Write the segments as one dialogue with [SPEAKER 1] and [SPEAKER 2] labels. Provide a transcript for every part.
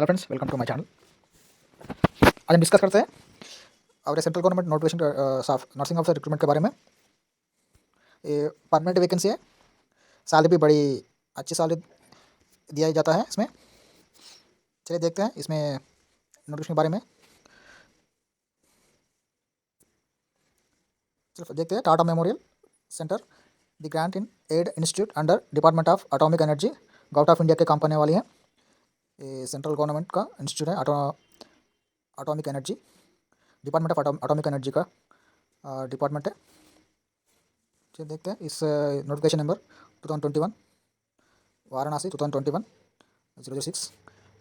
[SPEAKER 1] Hello friends, welcome to my channel. आज हम discuss करते हैं और central government notification nursing officer recruitment के बारे में। ये परमानेंट वैकेंसी है, सैलरी भी बड़ी अच्छी सैलरी दिया जाता है इसमें। चलिए देखते हैं इसमें नोटिफिकेशन के बारे में। चलो देखते हैं। Tata Memorial Centre the grant in aid institute under Department of Atomic Energy, Government of India के काम करने वाली है। ये सेंट्रल गवर्नमेंट का इंस्टीट्यूट है, atomic energy, Department of Atomic Energy का डिपार्टमेंट है। चलिए देखते हैं इस notification number 2021 Varanasi 2021 006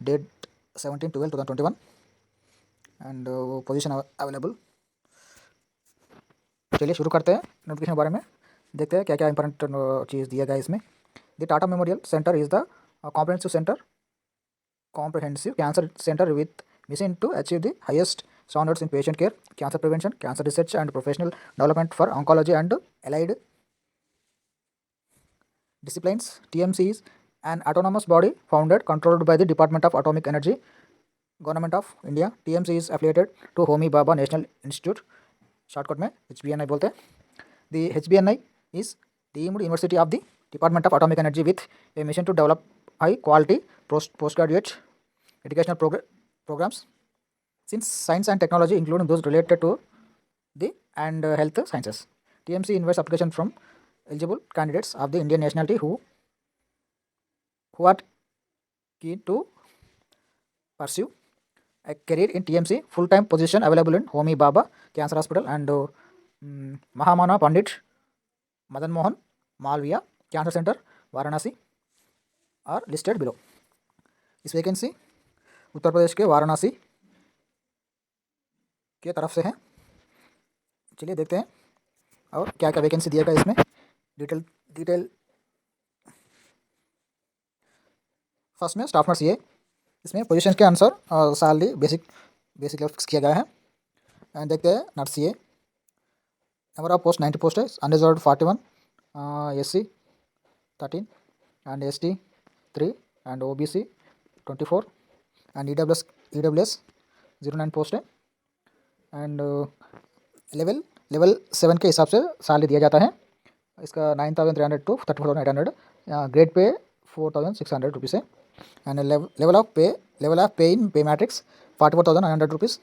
[SPEAKER 1] date 17/12/2021 and position available. चलिए शुरू करते हैं नोटिफिकेशन के बारे में। देखते हैं क्या क्या इंपॉर्टेंट चीज़ दिया गया है इसमें। The Tata Memorial centre is the comprehensive cancer center with mission to achieve the highest standards in patient care, cancer prevention, cancer research and professional development for oncology and allied disciplines. TMC is an autonomous body founded, controlled by the Department of Atomic Energy, Government of India. TMC is affiliated to Homi Bhabha National Institute, shortcut में HBNI बोलते हैं। The HBNI is deemed University of the Department of Atomic Energy with a mission to develop high quality postgraduate educational programs in science and technology, including those related to the health sciences. TMC invites application from eligible candidates of the Indian nationality who are keen to pursue a career in TMC. Full-time position available in Homi Bhabha Cancer Hospital and Mahamana Pandit Madan Mohan Malviya Cancer Center, Varanasi are listed below. इस vacancy Uttar Pradesh के वाराणसी के तरफ से है। चलिए देखते हैं और क्या क्या वैकेंसी दिया गया इसमें डिटेल। फर्स्ट में स्टाफ नर्स, ये इसमें पोजीशन के अनुसार सैलरी बेसिक फिक्स किया गया है। एंड देखते हैं नर्स, ये नंबर ऑफ पोस्ट 90 पोस्ट है। Unreserved 41, SC 13 and ST 3 and OBC 24 and EWS 09 post है। एंड लेवल 7 के हिसाब से सैलरी दिया जाता है। इसका 9,300 to 34,800, ग्रेड पे 4,600 रुपीज़ है। And level of pay in pay matrix 44,900 rupees.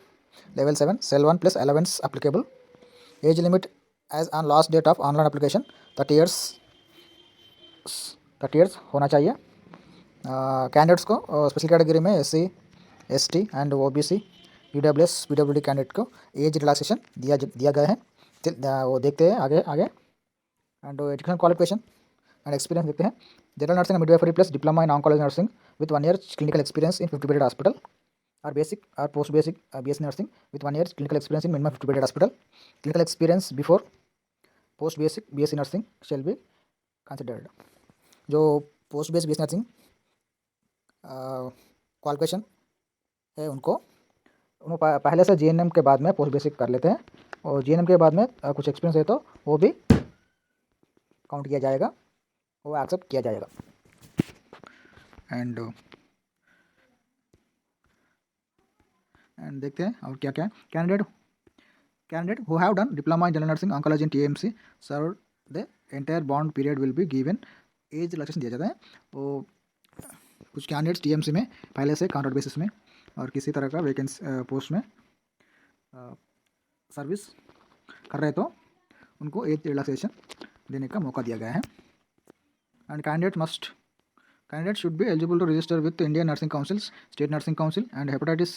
[SPEAKER 1] Level 7 cell 1 plus allowance applicable. Age limit age on last date of online application 30 years होना चाहिए। कैंडिडेट्स को स्पेशल कैटेगरी में SC ST and OBC EWS PWD candidate को age relaxation दिया गया है। वो देखते हैं आगे। And education qualification and experience देखते हैं। General nursing midwifery plus diploma in oncology nursing with 1 year clinical experience in 50-bedded hospital और बेसिक और post basic BSc nursing with 1 year clinical experience in minimum 50-bedded hospital. Clinical experience before post basic BSc nursing shall be considered. जो post basic BSc nursing qualification है उनको पहले से GNM के बाद में पोस्ट बेसिक कर लेते हैं, और GNM के बाद में कुछ एक्सपीरियंस है तो वो भी काउंट किया जाएगा, वो एक्सेप्ट किया जाएगा। एंड देखते हैं और क्या क्या candidate who have done diploma in general nursing oncology in TMC serve the entire bond period will be given as relaxation दिया जाता है। वो कुछ कैंडिडेट्स TMC में पहले से कॉन्ट्रैक्ट बेसिस में और किसी तरह का वैकेंसी पोस्ट में सर्विस कर रहे तो उनको एज रिलैक्सेशन देने का मौका दिया गया है। And candidate should be eligible to register with Indian nursing councils, state nursing council and hepatitis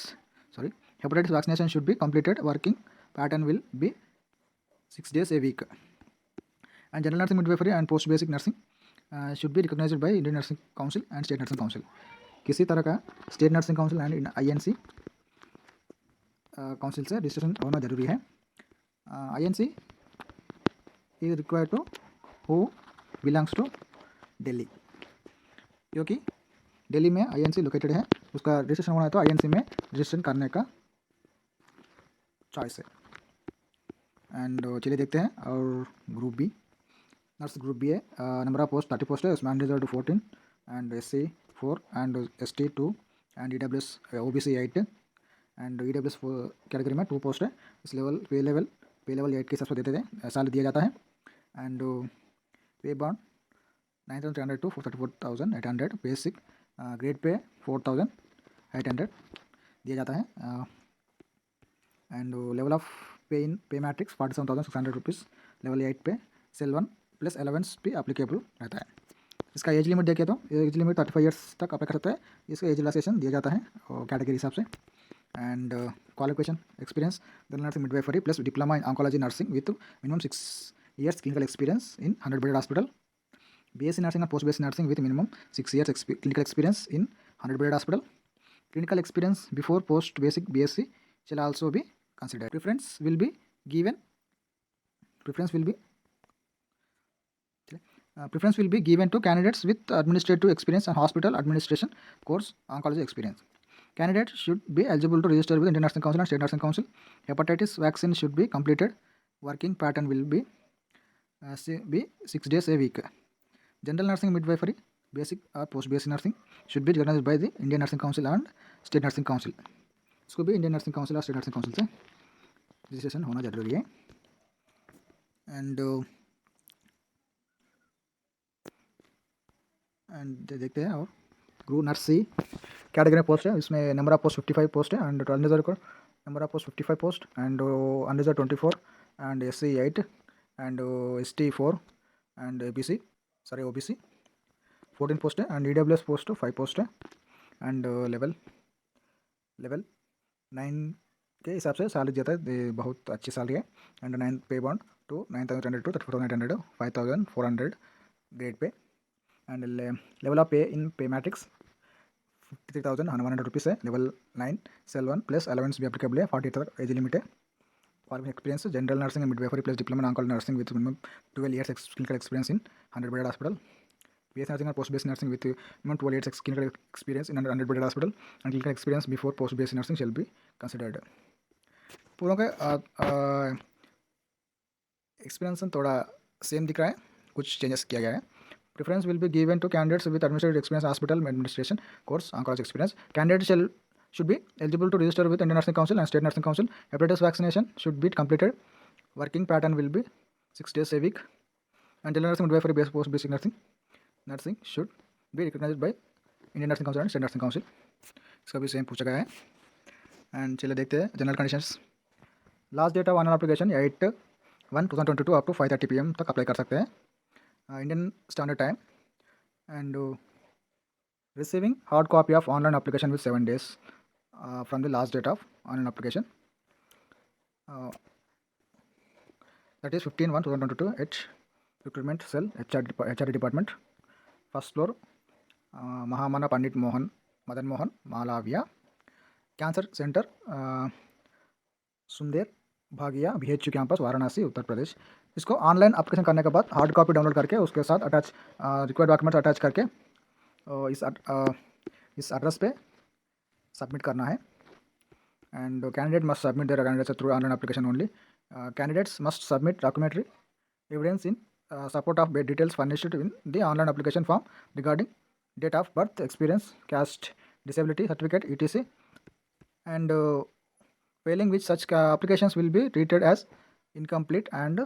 [SPEAKER 1] vaccination should be completed. Working pattern will be 6 days a week. And general nursing midwifery and post basic nursing should be recognized by Indian Nursing Council and State Nursing Council. किसी तरह का state nursing council and INC council से registration होना जरूरी है। INC is required to who belongs to Delhi, क्योंकि दिल्ली में INC located है, उसका रजिस्ट्रेशन होना है तो INC में रजिस्ट्रेशन करने का चॉइस है। एंड चलिए देखते हैं। और group B nurse group B है, नंबर ऑफ पोस्ट 30 पोस्ट है, उसमें unreserved 14 and SC 4 and ST 2 and EWS OBC 8 and EWS category में 2 पोस्ट है। इस लेवल पे लेवल 8 के हिसाब से देते थे साल दिया जाता है। एंड पे bond 9,300 to 34,800 basic grade pay 4,800 दिया जाता है। And level of pay in pay matrix 47,600 rupees level 8 पे सेल 1 प्लस एलेवेंस भी अप्लीकेबल रहता है। इसका एज लिमिट देखें तो एज लिमिट 35 ईयर्स तक अप्लाई कर सकता है। इसका एज रिलैक्सेशन दिया जाता है कैटेगरी हिसाब से। And qualification experience general nursing midwifery plus diploma in oncology nursing with minimum 6 years clinical experience in 100-bedded hospital. BSc nursing and post BSc nursing with minimum 6 years clinical experience in 100-bedded hospital. Clinical experience before post basic BSc shall also be considered. Preference will be given to candidates with administrative experience and hospital administration course oncology experience. Candidates should be eligible to register with Indian Nursing Council and State Nursing Council. Hepatitis vaccine should be completed. Working pattern will be 6 days a week. General nursing midwifery, basic or post basic nursing should be recognized by the Indian Nursing Council and State Nursing Council. इसको भी Indian nursing council और state nursing council से registration होना जरूरी है। And देखते हैं और ग्रू नर्सी कैटेगरी पोस्ट है। इसमें नंबर ऑफ पोस्ट 55 पोस्ट है and unreserve number of post 55 post and unreserve 24 and SC 8 and ST 4 and OBC 14 post है एंड EWS पोस्ट 5 पोस्ट है। एंड लेवल 9 के हिसाब से सैलरी देता है, बहुत अच्छी सैलरी है। And 9 pay band to 9,300 to 34,800 5,400 grade pay. And level of pay in pay matrix 53,100 rupees है लेवल 9 सेल 1 प्लस अलेवेंस भी अप्लीकेबल है। 40 तक एज लिमिट है। For experience general nursing and midwifery plus diploma oncology nursing with minimum 12 years clinical experience in 100-bedded hospital. BS nursing or post BS nursing with minimum 12 years clinical experience in 100-bedded hospital and clinical experience before post BS nursing shall be considered. पूरों का experience थोड़ा same दिख रहा है, कुछ changes किया गया है। Preference will be given to candidates with administrative experience, hospital administration course, oncology experience. Candidates should be eligible to register with Indian Nursing Council and State Nursing Council. Hepatitis vaccination should be completed. Working pattern will be 6 days a week. And general nursing midwifery based post basic nursing should be recognized by Indian Nursing Council and State Nursing Council. इसका भी same पूछा गया है। And चलिए देखते हैं general conditions. Last date of online application 8/1/2022 up to 5:30 PM तक apply कर सकते हैं Indian Standard Time. And receiving hard copy of online application with 7 days from the last date of online application. That is 15/1/2022 at recruitment cell HR department, first floor, Mahamana Pandit Madan Mohan Malavia, Cancer Center, सुंदर भागिया BHU campus Varanasi Uttar Pradesh. इसको online application करने के बाद hard copy download करके उसके साथ attach required documents attach करके इस एड्रेस पे सबमिट करना है। And candidate must submit their candidates through online application only. Candidates must submit documentary evidence in support of bed details furnished in the online application form regarding date of birth, experience, caste, disability certificate, etc. And failing which such applications will be treated as incomplete and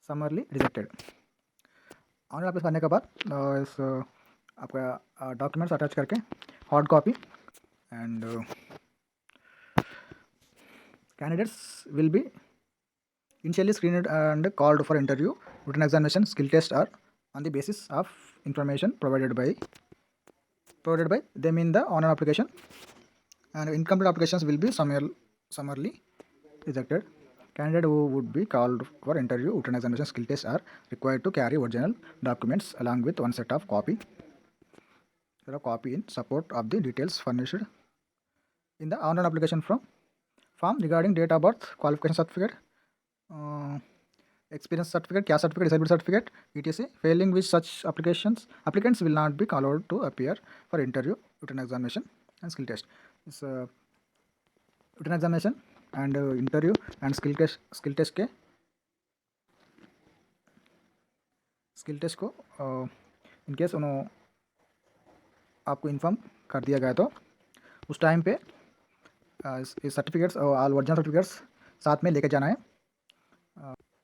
[SPEAKER 1] summarily rejected. Online apply करने के बाद इस आपका documents attach करके hard copy and candidates will be initially screened and called for interview, written examination, skill test are on the basis of information provided by them in the online application, and incomplete applications will be summarily rejected. Candidate who would be called for interview, written examination, skill test are required to carry original documents along with one set of copy in support of the details furnished in the online application form regarding date of birth, qualification certificate, experience certificate, caste certificate, disability certificate, etc. Failing which such applicants will not be allowed to appear for interview, written examination and skill test. This written examination and interview and skill test को in case उन्होंने आपको inform कर दिया गया तो उस time पे इस सर्टिफिकेट्स और ऑल ओरिजिनल सर्टिफिकेट्स साथ में लेके जाना है।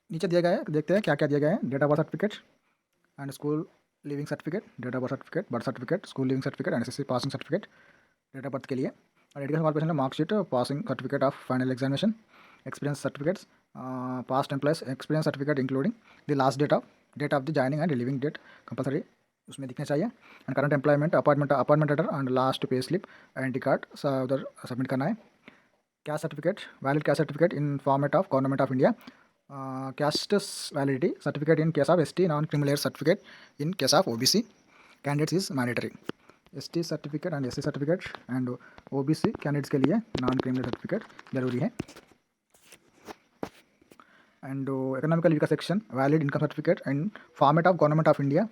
[SPEAKER 1] नीचे दिया गया है, देखते हैं क्या क्या दिया गया है। Date of birth certificate and school leaving certificate, date of birth certificate, school leaving certificate and SSC passing certificate date of birth के लिए। और education qualification marksheet, passing certificate of final examination, experience certificates, past employers experience certificate including the last date of the joining and leaving date compulsory उसमें दिखना चाहिए। And current employment, appointment letter and last pay slip, identity card उधर submit करना है। Caste certificate, valid caste certificate in format of government of India, caste validity certificate in case of ST, non-criminal certificate in case of OBC candidates is mandatory। ST certificate and SC certificate and OBC candidates के लिए non criminal certificate जरूरी है। And economical weaker section, valid income certificate and format of government of India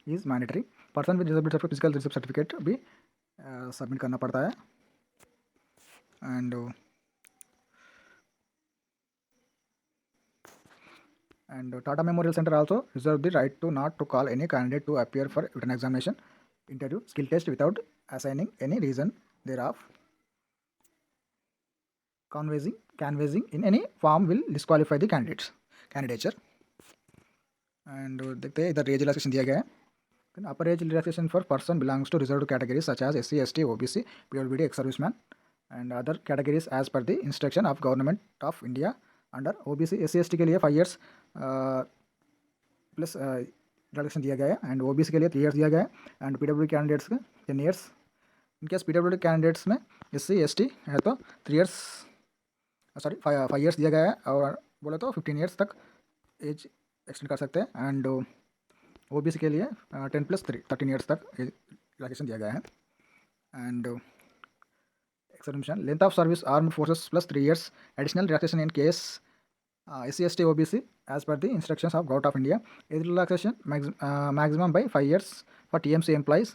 [SPEAKER 1] is mandatory. Person with disability physical receipt certificate भी submit करना पड़ता है। And Tata Memorial Center also reserve the right to not to call any candidate to appear for written examination, interview, skill test without assigning any reason thereof. Canvassing in any form will disqualify the candidature। And देखते हैं इधर as relaxation दिया गया है। Upper age relaxation for person belongs to reserve categories such as SC, ST, OBC, PWD, ex serviceman and other categories as per the instruction of government of India। Under OBC SC ST के लिए 5 years plus relaxation दिया गया है। And OBC के लिए 3 years दिया गया है। एंड PWD कैंडिडेट्स के 10 years। इनकेस PWD कैंडिडेट्स में SC ST है तो 3 years 5 years दिया गया है, और बोले तो 15 years तक एज एक्सटेंड कर सकते हैं। एंड OBC के लिए 10 + 3 13 years तक रिलैक्सेशन दिया गया है। And extension length of service armed forces plus 3 years additional relaxation in case SC ST OBC as per the instructions of Government of India। Age relaxation maximum by 5 years for TMC employees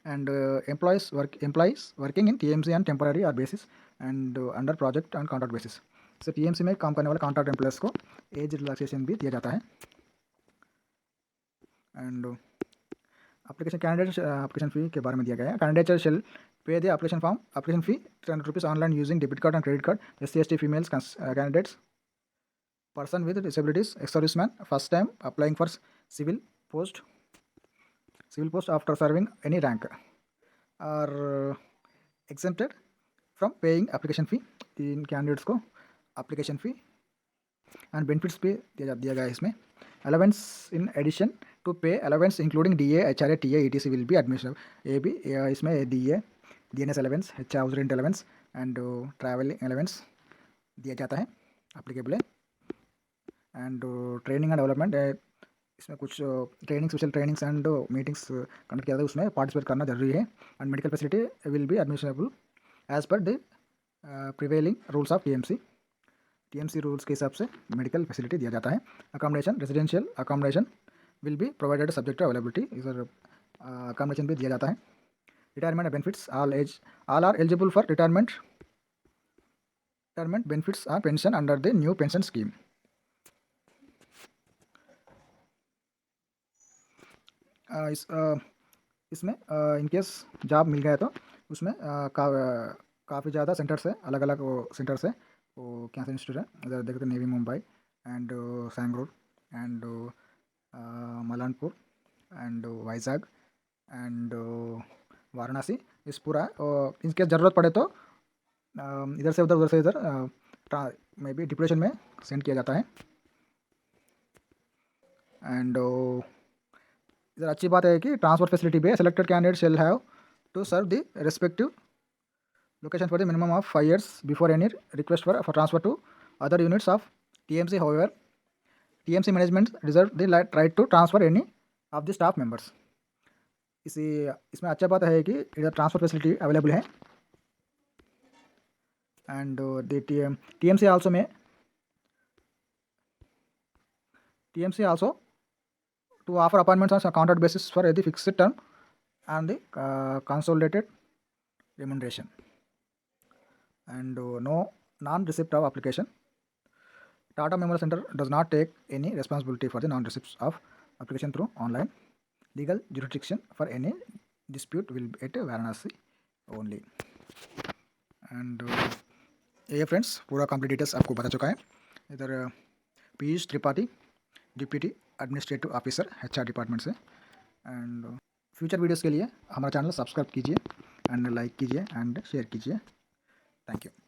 [SPEAKER 1] and employees working in TMC on temporary or basis and under project and contract basis। so TMC में काम करने वाले contract employees को age relaxation भी दिया जाता है। And application fee के बारे में दिया गया है। कैंडिडेट शेल पे the application fee 300 rupees online using debit card and credit card। SC ST females candidates, person with disabilities, ex-serviceman, first time applying for civil post after serving any rank are exempted from paying application fee। In candidates को application fee and benefits भी दिया गया है इसमें। allowance in addition to pay allowance including DA, HRA, TA, ETC will be admissible। ये भी इसमें DA, DNS allowance, house rent allowance and travel allowance दिया जाता है, applicable है। एंड ट्रेनिंग एंड डेवलपमेंट, इसमें कुछ training special trainings and meetings conduct किया जाता है, उसमें पार्टिसिपेट करना जरूरी है। And medical facility will be admissible as per the prevailing rules of TMC rules के हिसाब से मेडिकल फैसिलिटी दिया जाता है। Accommodation, residential accommodation will be provided subject to availability, इधर अकोमोडेशन भी दिया जाता है। Retirement benefits, all are eligible for retirement benefits or pension under the new pension scheme। इसमें इनकेस जॉब मिल गया तो उसमें काफ़ी ज़्यादा सेंटर्स है, अलग अलग सेंटर्स है। वो कैंसर इंस्टीट्यूट है, इधर देखते हैं Navi Mumbai and Sangrur and Malanpur and Vizag and Varanasi. इस पूरा इनकेस ज़रूरत पड़े तो इधर से इधर में भी डिप्यूटेशन में सेंड किया जाता है। एंड इधर अच्छी बात है कि ट्रांसपोर्ट फैसिलिटी भी है। Selected candidate shall have to serve the respective location for the minimum of 5 years before any request for transfer to other units of TMC। However TMC management reserve the right to transfer any of the staff members. इसमें अच्छा बात है कि इधर transport facility available है। And TMC also to offer appointments on a contract basis for the fixed term and the consolidated remuneration and no non-receipt of application। Tata Memorial Center does not take any responsibility for the non-receipt of application through online। Legal jurisdiction for any dispute will be at Varanasi only. And ये friends पूरा complete details आपको बता चुका है। इधर Piyush Tripathi, deputy administrative officer HR department से। And future videos के लिए हमारा चैनल सब्सक्राइब कीजिए एंड लाइक कीजिए एंड शेयर कीजिए। Thank you.